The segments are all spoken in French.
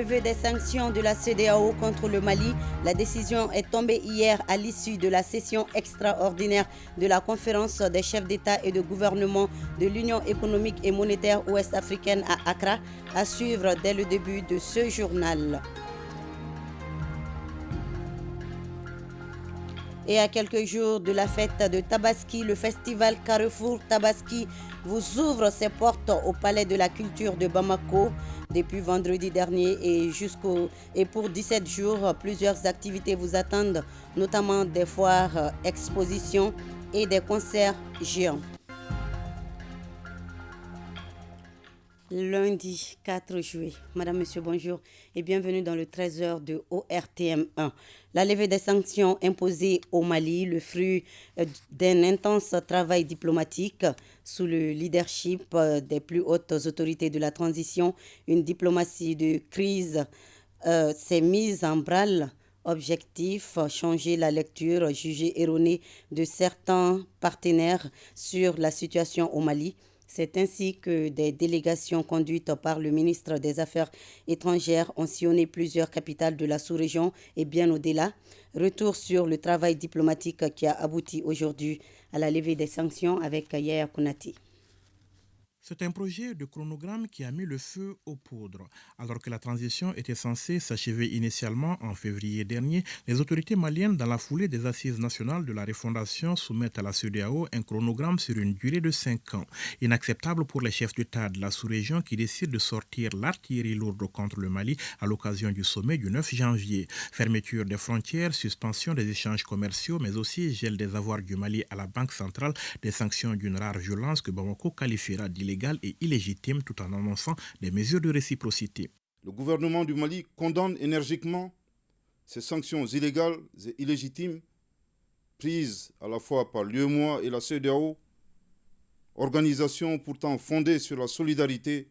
levée des sanctions de la CEDEAO contre le Mali. La décision est tombée hier à l'issue de la session extraordinaire de la conférence des chefs d'État et de gouvernement de l'Union économique et monétaire ouest-africaine à Accra, à suivre dès le début de ce journal. Et à quelques jours de la fête de Tabaski, le festival Carrefour Tabaski vous ouvre ses portes au Palais de la Culture de Bamako depuis vendredi dernier et pour 17 jours, plusieurs activités vous attendent, notamment des foires, expositions et des concerts géants. Lundi 4 juillet. Madame, Monsieur, bonjour et bienvenue dans le 13h de ORTM1. La levée des sanctions imposées au Mali, le fruit d'un intense travail diplomatique sous le leadership des plus hautes autorités de la transition, une diplomatie de crise s'est mise en branle. Objectif, changer la lecture jugée erronée de certains partenaires sur la situation au Mali. C'est ainsi que des délégations conduites par le ministre des Affaires étrangères ont sillonné plusieurs capitales de la sous-région et bien au-delà. Retour sur le travail diplomatique qui a abouti aujourd'hui à la levée des sanctions avec Yaya Kounati. C'est un projet de chronogramme qui a mis le feu aux poudres. Alors que la transition était censée s'achever initialement en février dernier, les autorités maliennes, dans la foulée des assises nationales de la refondation, soumettent à la CEDEAO un chronogramme sur une durée de 5 ans. Inacceptable pour les chefs d'État de la sous-région qui décident de sortir l'artillerie lourde contre le Mali à l'occasion du sommet du 9 janvier. Fermeture des frontières, suspension des échanges commerciaux, mais aussi gel des avoirs du Mali à la Banque centrale, des sanctions d'une rare violence que Bamako qualifiera d'illégale et illégitime tout en annonçant des mesures de réciprocité. Le gouvernement du Mali condamne énergiquement ces sanctions illégales et illégitimes prises à la fois par l'UEMOA et la CEDEAO, organisation pourtant fondée sur la solidarité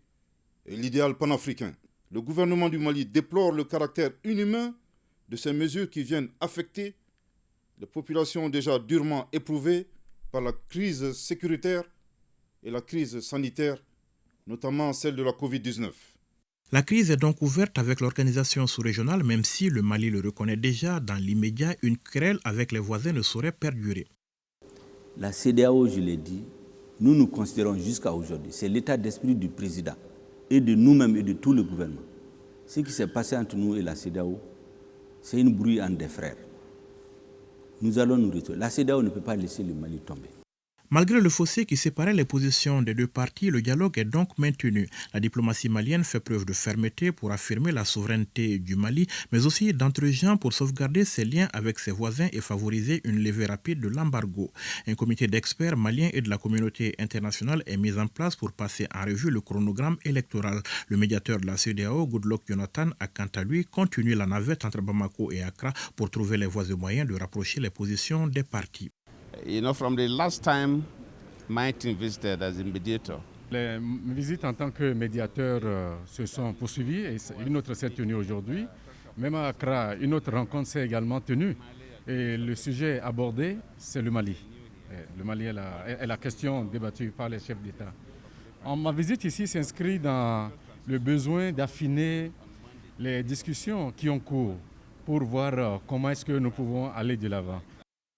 et l'idéal panafricain. Le gouvernement du Mali déplore le caractère inhumain de ces mesures qui viennent affecter les populations déjà durement éprouvées par la crise sécuritaire et la crise sanitaire, notamment celle de la Covid-19. La crise est donc ouverte avec l'organisation sous-régionale, même si le Mali le reconnaît déjà, dans l'immédiat, une querelle avec les voisins ne saurait perdurer. La CEDEAO, je l'ai dit, nous considérons jusqu'à aujourd'hui, c'est l'état d'esprit du président et de nous-mêmes et de tout le gouvernement. Ce qui s'est passé entre nous et la CEDEAO, c'est une brouille entre des frères. Nous allons nous retrouver. La CEDEAO ne peut pas laisser le Mali tomber. Malgré le fossé qui séparait les positions des deux parties, le dialogue est donc maintenu. La diplomatie malienne fait preuve de fermeté pour affirmer la souveraineté du Mali, mais aussi d'entre-gens pour sauvegarder ses liens avec ses voisins et favoriser une levée rapide de l'embargo. Un comité d'experts maliens et de la communauté internationale est mis en place pour passer en revue le chronogramme électoral. Le médiateur de la CEDEAO, Goodluck Jonathan, a quant à lui continué la navette entre Bamako et Accra pour trouver les voies et moyens de rapprocher les positions des parties. You know, from the last time my team visited as a mediator. Les visites en tant que médiateur se sont poursuivies et une autre s'est tenue aujourd'hui. Même à Accra, une autre rencontre s'est également tenue. Et le sujet abordé, c'est le Mali. Le Mali est la question débattue par les chefs d'État. Ma visite ici s'inscrit dans le besoin d'affiner les discussions qui ont cours pour voir comment est-ce que nous pouvons aller de l'avant.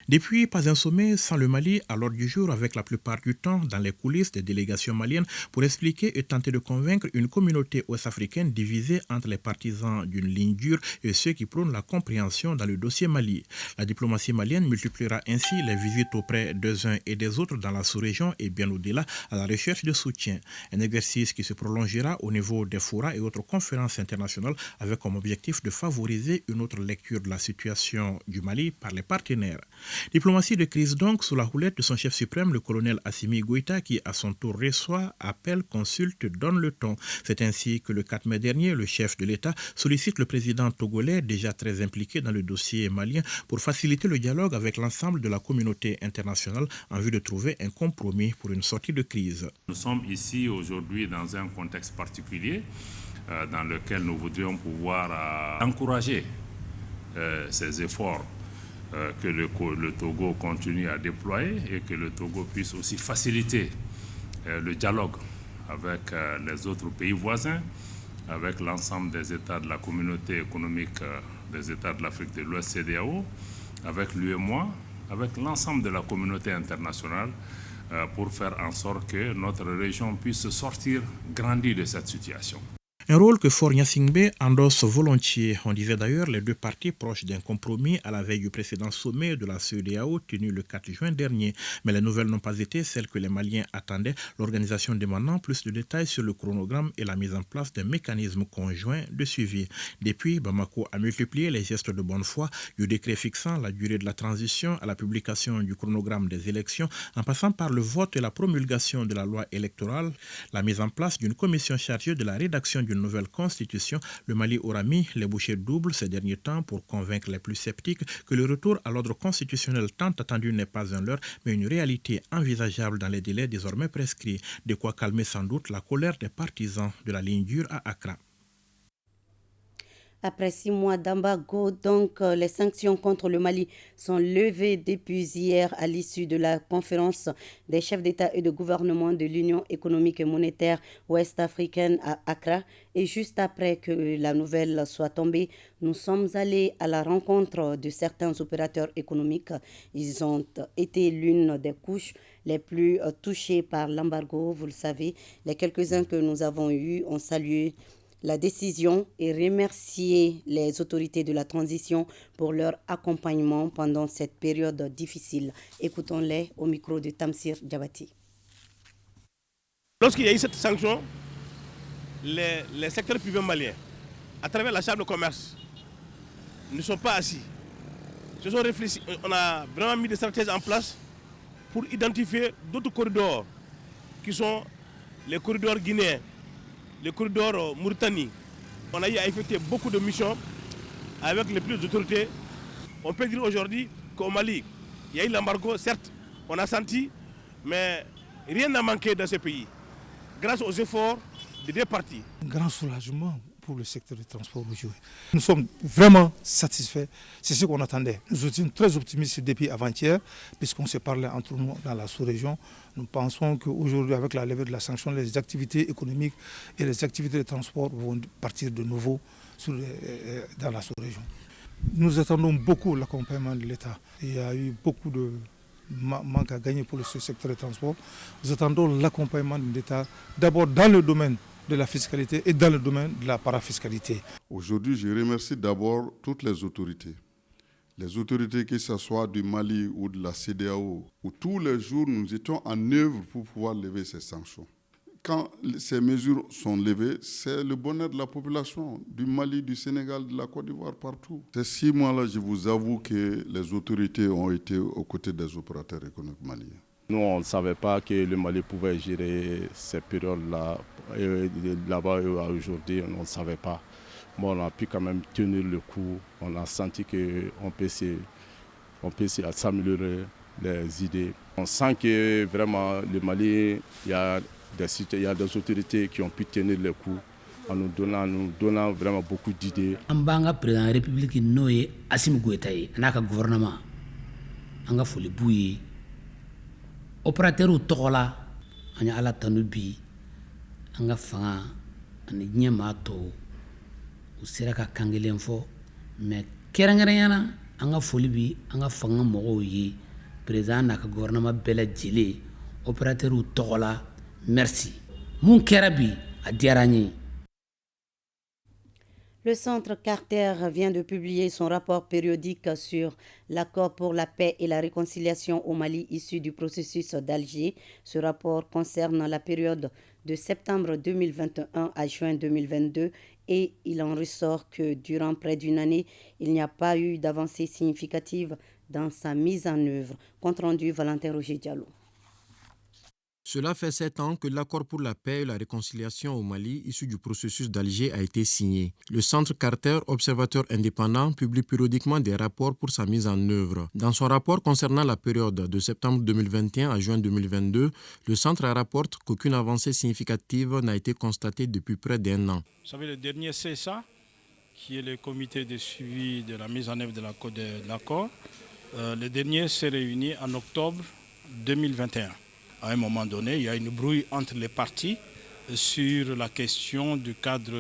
Depuis, pas un sommet sans le Mali à l'ordre du jour avec la plupart du temps dans les coulisses des délégations maliennes pour expliquer et tenter de convaincre une communauté ouest-africaine divisée entre les partisans d'une ligne dure et ceux qui prônent la compréhension dans le dossier Mali. La diplomatie malienne multipliera ainsi les visites auprès des uns et des autres dans la sous-région et bien au-delà à la recherche de soutien. Un exercice qui se prolongera au niveau des forats et autres conférences internationales avec comme objectif de favoriser une autre lecture de la situation du Mali par les partenaires. Diplomatie de crise donc sous la houlette de son chef suprême, le colonel Assimi Goïta, qui à son tour reçoit, appelle, consulte, donne le ton. C'est ainsi que le 4 mai dernier, le chef de l'État sollicite le président togolais, déjà très impliqué dans le dossier malien, pour faciliter le dialogue avec l'ensemble de la communauté internationale en vue de trouver un compromis pour une sortie de crise. Nous sommes ici aujourd'hui dans un contexte particulier dans lequel nous voudrions pouvoir encourager ces efforts que le Togo continue à déployer et que le Togo puisse aussi faciliter le dialogue avec les autres pays voisins avec l'ensemble des États de la communauté économique des États de l'Afrique de l'Ouest, CEDEAO, avec l'UEMOA, avec l'ensemble de la communauté internationale pour faire en sorte que notre région puisse sortir grandie de cette situation. Un rôle que Faure Gnassingbé endosse volontiers. On disait d'ailleurs les deux parties proches d'un compromis à la veille du précédent sommet de la CEDEAO tenu le 4 juin dernier. Mais les nouvelles n'ont pas été celles que les Maliens attendaient, l'organisation demandant plus de détails sur le chronogramme et la mise en place d'un mécanisme conjoint de suivi. Depuis, Bamako a multiplié les gestes de bonne foi, du décret fixant la durée de la transition à la publication du chronogramme des élections, en passant par le vote et la promulgation de la loi électorale, la mise en place d'une commission chargée de la rédaction d'une nouvelle constitution. Le Mali aura mis les bouchées doubles ces derniers temps pour convaincre les plus sceptiques que le retour à l'ordre constitutionnel tant attendu n'est pas un leurre, mais une réalité envisageable dans les délais désormais prescrits. De quoi calmer sans doute la colère des partisans de la ligne dure à Accra. Après 6 mois d'embargo, donc, les sanctions contre le Mali sont levées depuis hier à l'issue de la conférence des chefs d'État et de gouvernement de l'Union économique et monétaire ouest-africaine à Accra. Et juste après que la nouvelle soit tombée, nous sommes allés à la rencontre de certains opérateurs économiques. Ils ont été l'une des couches les plus touchées par l'embargo, vous le savez. Les quelques-uns que nous avons eus ont salué la décision et remercier les autorités de la transition pour leur accompagnement pendant cette période difficile. Écoutons-les au micro de Tamsir Djabati. Lorsqu'il y a eu cette sanction, les secteurs privés maliens, à travers la chambre de commerce, ne sont pas assis. Ils se sont réfléchis. On a vraiment mis des stratégies en place pour identifier d'autres corridors qui sont les corridors guinéens, le corridor Mauritanie. On a eu à effectuer beaucoup de missions avec les plus d'autorités. On peut dire aujourd'hui qu'au Mali, il y a eu l'embargo, certes, on a senti, mais rien n'a manqué dans ce pays, grâce aux efforts des deux parties. Un grand soulagement pour le secteur du transport aujourd'hui. Nous sommes vraiment satisfaits, c'est ce qu'on attendait. Nous étions très optimistes depuis avant-hier, puisqu'on s'est parlé entre nous dans la sous-région. Nous pensons qu'aujourd'hui, avec la levée de la sanction, les activités économiques et les activités de transport vont partir de nouveau dans la sous-région. Nous attendons beaucoup l'accompagnement de l'État. Il y a eu beaucoup de manque à gagner pour ce secteur de transport. Nous attendons l'accompagnement de l'État, d'abord dans le domaine de la fiscalité et dans le domaine de la parafiscalité. Aujourd'hui, je remercie d'abord toutes les autorités. Les autorités, que ce soit du Mali ou de la CEDEAO, où tous les jours nous étions en œuvre pour pouvoir lever ces sanctions. Quand ces mesures sont levées, c'est le bonheur de la population du Mali, du Sénégal, de la Côte d'Ivoire, partout. Ces 6 mois-là, je vous avoue que les autorités ont été aux côtés des opérateurs économiques maliens. Nous, on ne savait pas que le Mali pouvait gérer ces périodes-là. Là-bas, aujourd'hui, on ne savait pas. Bon, on a pu quand même tenir le coup. On a senti qu'on peut s'améliorer les idées. On sent que vraiment, le Mali, il y a des autorités qui ont pu tenir le coup en nous donnant vraiment beaucoup d'idées. Ambanga président de la République Noé Assimi Goïta ye anaka gouvernement anga foli bouye opérateur togola anya ala tanu bi anga fanga ani nyema to usira ka kangelen fo mais kerangarayana anga foli bi anga fanga mogo yi président naka gouvernement bela djele opérateur togola merci mun kerabi a diarani. Le Centre Carter vient de publier son rapport périodique sur l'accord pour la paix et la réconciliation au Mali issu du processus d'Alger. Ce rapport concerne la période de septembre 2021 à juin 2022 et il en ressort que durant près d'une année, il n'y a pas eu d'avancée significative dans sa mise en œuvre. Compte rendu Valentin Roger Diallo. Cela fait 7 ans que l'accord pour la paix et la réconciliation au Mali, issu du processus d'Alger, a été signé. Le Centre Carter, observateur indépendant, publie périodiquement des rapports pour sa mise en œuvre. Dans son rapport concernant la période de septembre 2021 à juin 2022, le Centre rapporte qu'aucune avancée significative n'a été constatée depuis près d'1 an. Vous savez, le dernier CSA, qui est le comité de suivi de la mise en œuvre de l'accord, le dernier s'est réuni en octobre 2021. À un moment donné, il y a une brouille entre les parties sur la question du cadre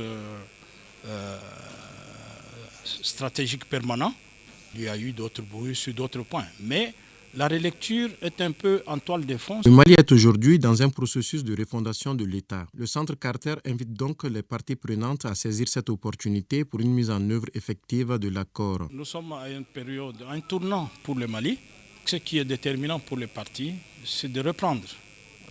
stratégique permanent. Il y a eu d'autres bruits sur d'autres points. Mais la relecture est un peu en toile de fond. Le Mali est aujourd'hui dans un processus de refondation de l'État. Le Centre Carter invite donc les parties prenantes à saisir cette opportunité pour une mise en œuvre effective de l'accord. Nous sommes à une période, un tournant pour le Mali. Ce qui est déterminant pour les partis, c'est de reprendre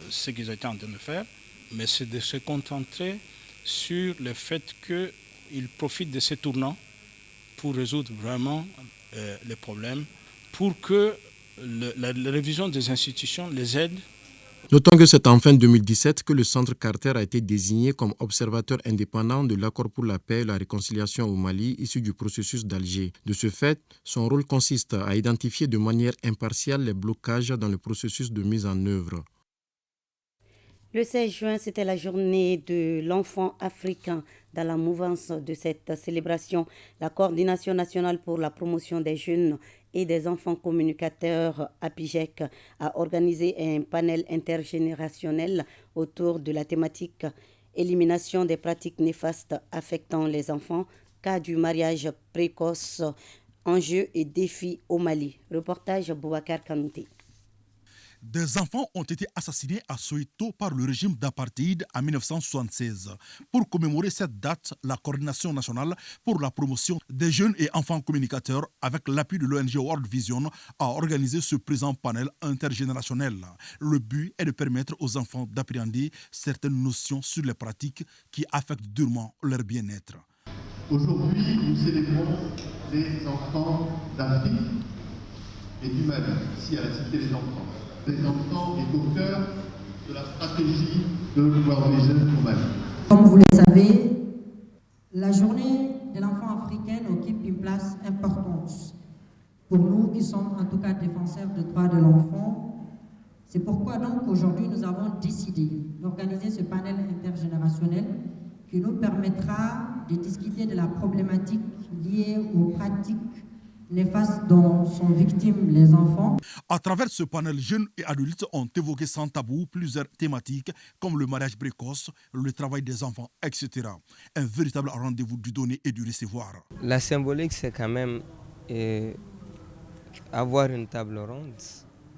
ce qu'ils étaient en train de faire, mais c'est de se concentrer sur le fait qu'ils profitent de ce tournant pour résoudre vraiment les problèmes, pour que la révision des institutions les aide. Notons que c'est en fin 2017 que le Centre Carter a été désigné comme observateur indépendant de l'accord pour la paix et la réconciliation au Mali issu du processus d'Alger. De ce fait, son rôle consiste à identifier de manière impartiale les blocages dans le processus de mise en œuvre. Le 16 juin, c'était la journée de l'enfant africain. Dans la mouvance de cette célébration, la Coordination nationale pour la promotion des jeunes et des enfants communicateurs APIJEC a organisé un panel intergénérationnel autour de la thématique élimination des pratiques néfastes affectant les enfants, cas du mariage précoce, enjeux et défis au Mali. Reportage Boubacar Kanouté. Des enfants ont été assassinés à Soweto par le régime d'apartheid en 1976. Pour commémorer cette date, la Coordination nationale pour la promotion des jeunes et enfants communicateurs, avec l'appui de l'ONG World Vision, a organisé ce présent panel intergénérationnel. Le but est de permettre aux enfants d'appréhender certaines notions sur les pratiques qui affectent durement leur bien-être. Aujourd'hui, nous célébrons les enfants d'Afrique et du Mali, ici à la Cité des enfants. Les enfants est au cœur de la stratégie de World Vision au Mali. Comme vous le savez, la journée de l'enfant africain occupe une place importante pour nous qui sommes en tout cas défenseurs des droits de l'enfant. C'est pourquoi donc aujourd'hui nous avons décidé d'organiser ce panel intergénérationnel qui nous permettra de discuter de la problématique liée aux pratiques néfastes dont sont victimes les enfants. À travers ce panel, jeunes et adultes ont évoqué sans tabou plusieurs thématiques comme le mariage précoce, le travail des enfants, etc. Un véritable rendez-vous du donner et du recevoir. La symbolique, c'est quand même avoir une table ronde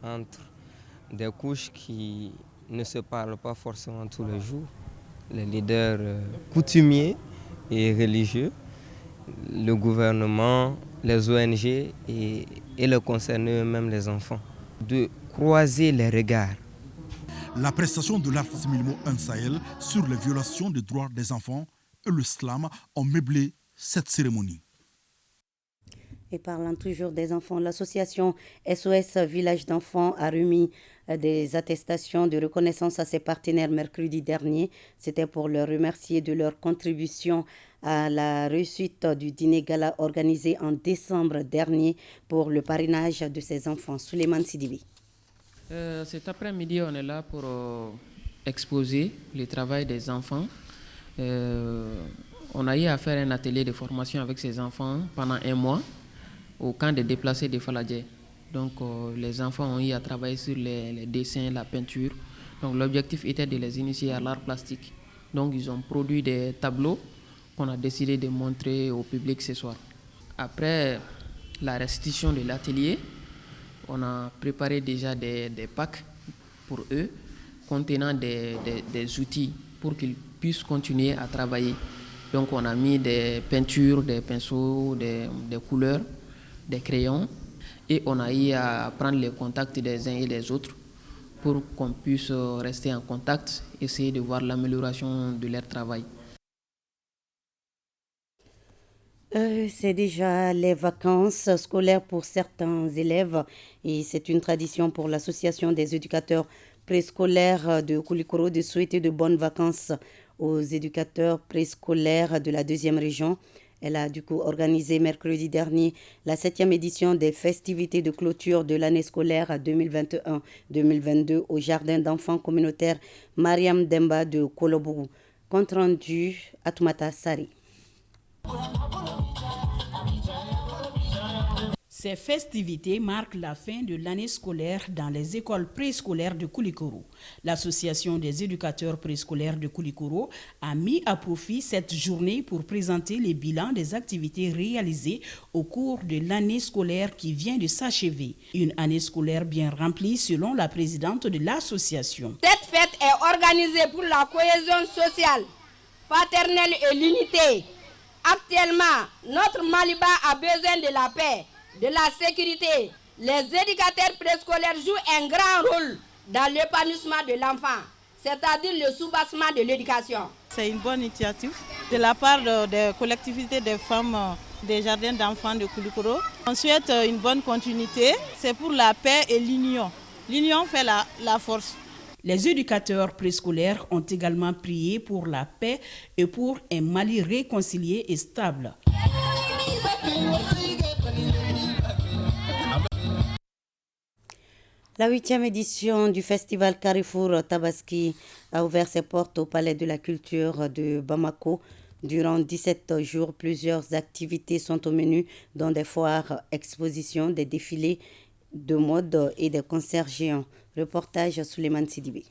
entre des couches qui ne se parlent pas forcément tous les jours, les leaders coutumiers et religieux, le gouvernement, les ONG et les concernés eux-mêmes, les enfants, de croiser les regards. La prestation de l'artiste Milmo Sahel sur les violations des droits des enfants et le slam ont meublé cette cérémonie. Et parlant toujours des enfants, l'association SOS Village d'enfants a remis des attestations de reconnaissance à ses partenaires mercredi dernier. C'était pour leur remercier de leur contribution à la réussite du dîner gala organisé en décembre dernier pour le parrainage de ces enfants. Souleymane Sidibi. Cet après-midi, on est là pour exposer le travail des enfants. On a eu à faire un atelier de formation avec ces enfants pendant 1 mois au camp des déplacés de Faladje. Donc les enfants ont eu à travailler sur les dessins, la peinture. Donc l'objectif était de les initier à l'art plastique. Donc ils ont produit des tableaux qu'on a décidé de montrer au public ce soir. Après la restitution de l'atelier, on a préparé déjà des packs pour eux contenant des outils pour qu'ils puissent continuer à travailler. Donc on a mis des peintures, des pinceaux, des couleurs, des crayons, et on a eu à prendre les contacts des uns et des autres pour qu'on puisse rester en contact, essayer de voir l'amélioration de leur travail. C'est déjà les vacances scolaires pour certains élèves et c'est une tradition pour l'association des éducateurs préscolaires de Koulikoro de souhaiter de bonnes vacances aux éducateurs préscolaires de la 2e région. Elle a du coup organisé mercredi dernier la 7e édition des festivités de clôture de l'année scolaire 2021-2022 au jardin d'enfants communautaire Mariam Demba de Kolobougou. Compte rendu Atoumata Sari. Ces festivités marquent la fin de l'année scolaire dans les écoles préscolaires de Koulikoro. L'Association des éducateurs préscolaires de Koulikoro a mis à profit cette journée pour présenter les bilans des activités réalisées au cours de l'année scolaire qui vient de s'achever. Une année scolaire bien remplie selon la présidente de l'association. Cette fête est organisée pour la cohésion sociale, fraternelle et l'unité. Actuellement, notre Maliba a besoin de la paix, de la sécurité. Les éducateurs préscolaires jouent un grand rôle dans l'épanouissement de l'enfant, c'est-à-dire le soubassement de l'éducation. C'est une bonne initiative de la part des collectivités des femmes des jardins d'enfants de Koulikoro. On souhaite une bonne continuité, c'est pour la paix et l'union. L'union fait la force. Les éducateurs préscolaires ont également prié pour la paix et pour un Mali réconcilié et stable. La 8e édition du festival Carrefour Tabaski a ouvert ses portes au Palais de la Culture de Bamako. Durant 17 jours, plusieurs activités sont au menu, dont des foires, expositions, des défilés de mode et des concerts géants. Reportage Souleymane Sidibé.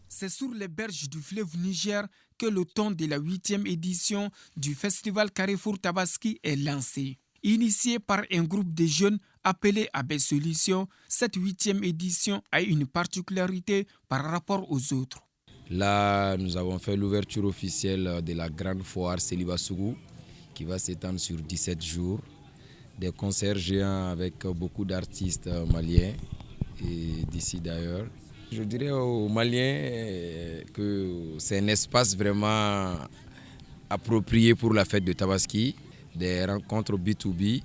C'est sur les berges du fleuve Niger que le temps de la 8e édition du festival Carrefour Tabaski est lancé. Initié par un groupe de jeunes appelés à Abbé Solutions, cette 8e édition a une particularité par rapport aux autres. Là, nous avons fait l'ouverture officielle de la grande foire Célibasougou qui va s'étendre sur 17 jours. Des concerts géants avec beaucoup d'artistes maliens et d'ici d'ailleurs. Je dirais aux Maliens que c'est un espace vraiment approprié pour la fête de Tabaski, des rencontres B2B,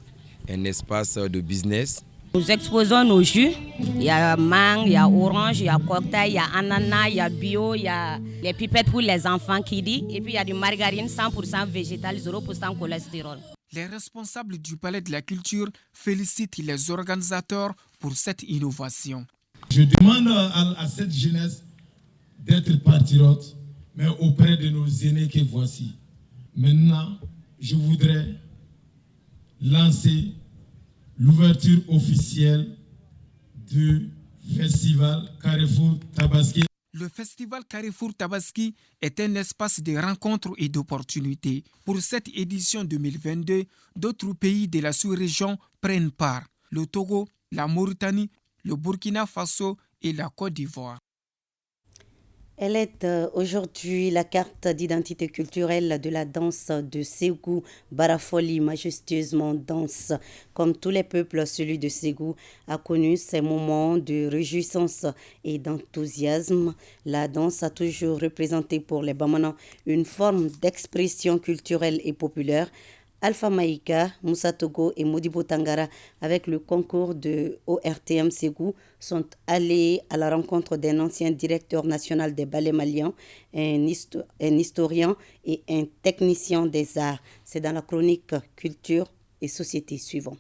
un espace de business. Nous exposons nos jus. Il y a mangue, il y a orange, il y a cocktail, il y a ananas, il y a bio, il y a les pipettes pour les enfants qui dit, et puis il y a du margarine 100% végétal, 0% cholestérol. Les responsables du Palais de la Culture félicitent les organisateurs pour cette innovation. Je demande à cette jeunesse d'être patriote, mais auprès de nos aînés que voici. Maintenant, je voudrais lancer l'ouverture officielle du festival Carrefour Tabaski. Le festival Carrefour Tabaski est un espace de rencontres et d'opportunités. Pour cette édition 2022, d'autres pays de la sous-région prennent part. Le Togo, la Mauritanie, le Burkina Faso et la Côte d'Ivoire. Elle est aujourd'hui la carte d'identité culturelle de la danse de Ségou. Barafoli, majestueusement danse. Comme tous les peuples, celui de Ségou a connu ces moments de réjouissance et d'enthousiasme. La danse a toujours représenté pour les Bamanans une forme d'expression culturelle et populaire. Alpha Maïka, Moussa Togo et Modibo Tangara, avec le concours de ORTM Ségou, sont allés à la rencontre d'un ancien directeur national des ballets maliens, un historien et un technicien des arts. C'est dans la chronique Culture et Société suivant.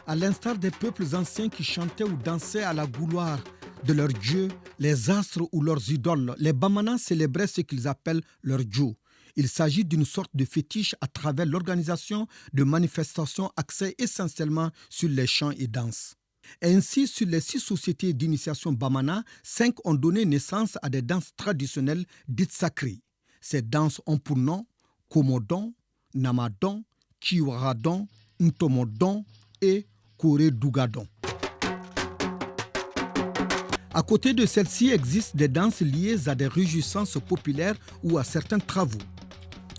À l'instar des peuples anciens qui chantaient ou dansaient à la gouloire de leurs dieux, les astres ou leurs idoles, les Bamanans célébraient ce qu'ils appellent leur Dieu. Il s'agit d'une sorte de fétiche à travers l'organisation de manifestations axées essentiellement sur les chants et danses. Ainsi, sur les 6 sociétés d'initiation Bamana, 5 ont donné naissance à des danses traditionnelles dites sacrées. Ces danses ont pour nom Komodon, Namadon, Kiwaradon, Ntomodon et Koré-Dougadon. À côté de celles-ci existent des danses liées à des réjouissances populaires ou à certains travaux.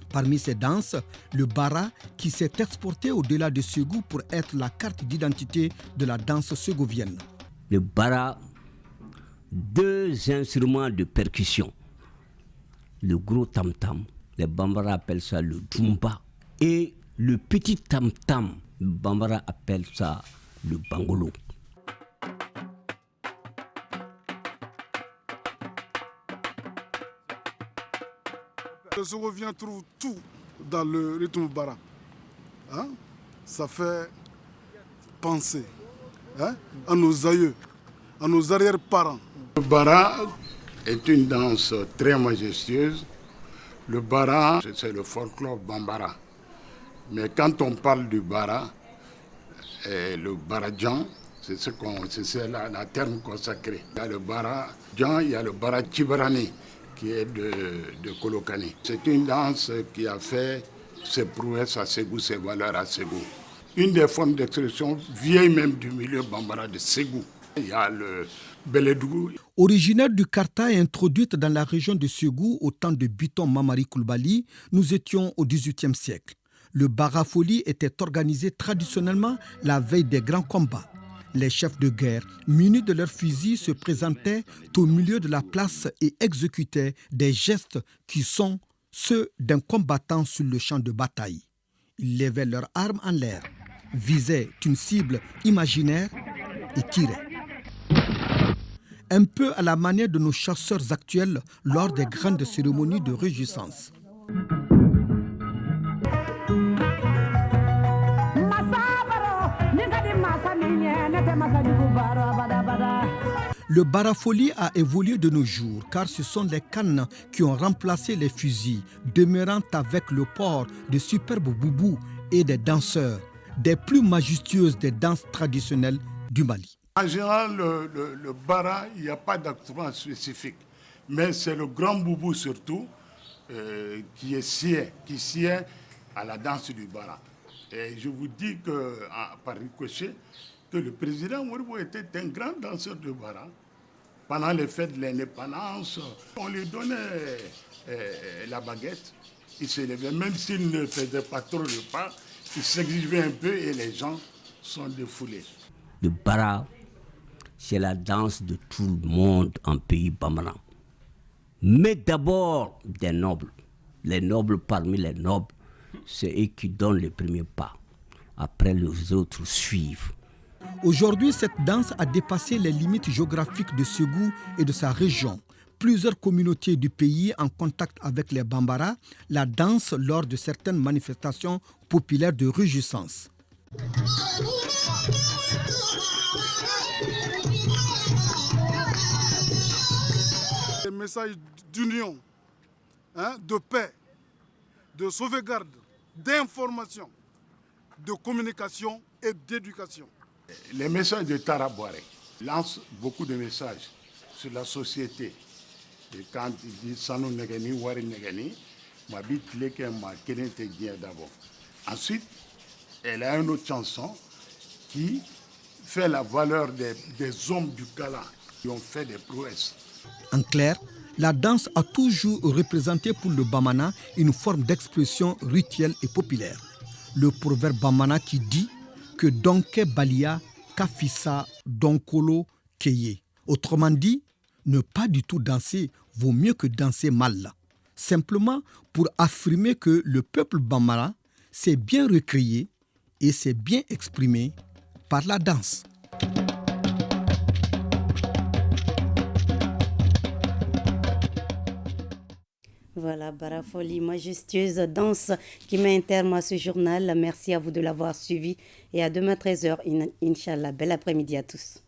Parmi ces danses, le bara qui s'est exporté au-delà de Ségou pour être la carte d'identité de la danse ségovienne. Le bara, 2 instruments de percussion. Le gros tam-tam, les Bambara appellent ça le djumba. Et le petit tam-tam, les Bambara appellent ça le bangolo. Le Ségovien trouve tout dans le rythme bara. Hein? Ça fait penser à nos aïeux, à nos arrière-parents. Le bara est une danse très majestueuse Le bara, c'est le folklore bambara. Mais quand on parle du bara, le baradjan, c'est la terme consacré. Il y a le baradjan, il y a le bara Tibarani, qui est de Kolokani. C'est une danse qui a fait ses prouesses à Ségou, ses valeurs à Ségou. Une des formes d'expression vieille même du milieu bambara de Ségou. Il y a le Beledou. Originaire du Karta et introduite dans la région de Ségou au temps de Biton Mamari Koulibaly, nous étions au XVIIIe siècle. Le Barafoli était organisé traditionnellement la veille des grands combats. Les chefs de guerre, munis de leurs fusils, se présentaient au milieu de la place et exécutaient des gestes qui sont ceux d'un combattant sur le champ de bataille. Ils levaient leurs armes en l'air, visaient une cible imaginaire et tiraient. Un peu à la manière de nos chasseurs actuels lors des grandes cérémonies de réjouissance. Le barafoli a évolué de nos jours car ce sont les cannes qui ont remplacé les fusils, demeurant avec le port de superbes boubous et des danseurs, des plus majestueuses des danses traditionnelles du Mali. En général, le bara, il n'y a pas d'instrument spécifique, mais c'est le grand boubou surtout qui sied à la danse du bara. Et je vous dis que, par ricochet, que le président Moribo était un grand danseur de bara. Pendant les fêtes de l'indépendance, on lui donnait la baguette. Il se levait, même s'il ne faisait pas trop de pas, il s'exhibait un peu et les gens sont défoulés. Le bara, c'est la danse de tout le monde en pays bambara. Mais d'abord des nobles. Les nobles parmi les nobles, c'est eux qui donnent les premiers pas. Après, les autres suivent. Aujourd'hui, cette danse a dépassé les limites géographiques de Ségou et de sa région. Plusieurs communautés du pays en contact avec les Bambara la dansent lors de certaines manifestations populaires de réjouissance. Les messages d'union, de paix, de sauvegarde, d'information, de communication et d'éducation. Les messages de Taraboire lancent beaucoup de messages sur la société. Et quand ils disent Sanou Negani, Wari Negani, Mabit Leke Ma Kenente Dien d'abord. Ensuite, elle a une autre chanson qui fait la valeur des hommes du Kala qui ont fait des prouesses. En clair, la danse a toujours représenté pour le Bamana une forme d'expression rituelle et populaire. Le proverbe Bamana qui dit que Donke Balia, Kafissa, Donkolo, Keye. Autrement dit, ne pas du tout danser vaut mieux que danser mal. Simplement pour affirmer que le peuple Bambara s'est bien recréé et s'est bien exprimé par la danse. Voilà, Barafoli, majestueuse danse qui met un terme à ce journal. Merci à vous de l'avoir suivi et à demain 13h, Inch'Allah. Bel après-midi à tous.